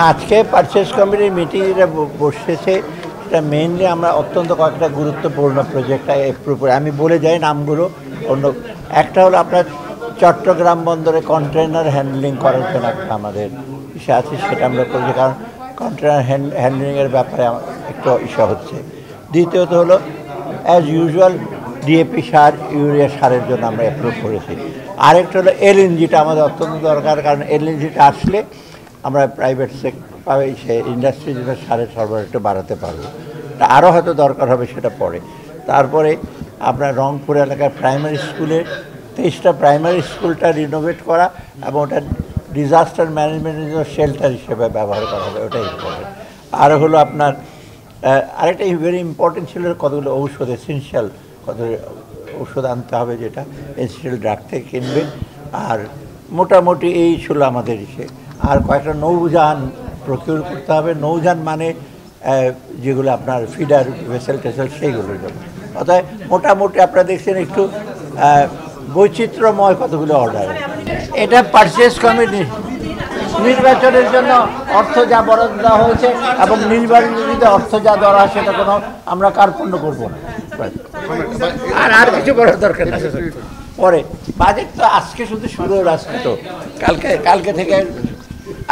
আজকে পারচেজ কমিটির মিটিং যেটা বসেছে সেটা মেইনলি আমরা অত্যন্ত কয়েকটা গুরুত্বপূর্ণ প্রজেক্ট এপ্রুভ করে আমি বলে যাই নামগুলো। অন্য একটা হলো আপনার চট্টগ্রাম বন্দরে কন্টেনার হ্যান্ডলিং করার জন্য একটা আমাদের ইস্যু আছে, সেটা আমরা করছি, কারণ কন্টেনার হ্যান্ডলিংয়ের ব্যাপারে একটু ইস্যু হচ্ছে। দ্বিতীয়ত হলো অ্যাজ ইউজুয়াল ডিএপি সার, ইউরিয়া সারের জন্য আমরা অ্যাপ্রুভ করেছি। আরেকটা হলো এলএনজিটা আমাদের অত্যন্ত দরকার, কারণ এলএনজিটা আসলে আমরা প্রাইভেট সেক্টর সে ইন্ডাস্ট্রি যেটা সারের সরবরাহ একটু বাড়াতে পারবো। তা আরও হয়তো দরকার হবে, সেটা পরে। তারপরে আপনার রংপুর এলাকায় প্রাইমারি স্কুলে 23টা প্রাইমারি স্কুলটা রিনোভেট করা এবং ওটা ডিজাস্টার ম্যানেজমেন্টের জন্য শেল্টার হিসেবে ব্যবহার করা হবে, ওটাই ইম্পর্টেন্ট। আর হলো আপনার আরেকটা ভেরি ইম্পর্টেন্ট ছিল কতগুলো ঔষধ, এসেনশিয়াল কতগুলো ওষুধ আনতে হবে, যেটা এসেনশিয়াল ড্রাগ থেকে কিনবে। আর মোটামুটি এই ছিল আমাদের ইসে। আর কয়েকটা নৌযান প্রকিউর করতে হবে। নৌযান মানে যেগুলো আপনার ফিডার ভেসেল টেসেল সেইগুলোর জন্য। অর্থাৎ মোটামুটি আপনারা দেখছেন একটু বৈচিত্র্যময় কতগুলো অর্ডার। এটা পারচেজ কমিটি নির্বাচনের জন্য অর্থ যা বরাদ্দ দেওয়া হয়েছে এবং নির্বাচনীতে অর্থ যা দেওয়া হয় সেটা কোনো আমরা কার্পণ্য করবো না। আর কিছু বলার দরকার নেই। পরে বাজেট তো আজকে শুধু শুরু হলো, আজকে তো কালকে থেকে।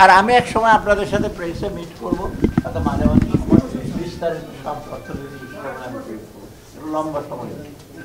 আর আমি এক সময় আপনাদের সাথে প্রেসে মিট করবো, তাতে মাঝে মাঝে বিস্তারিত সব অর্থনীতি লম্বা সময়।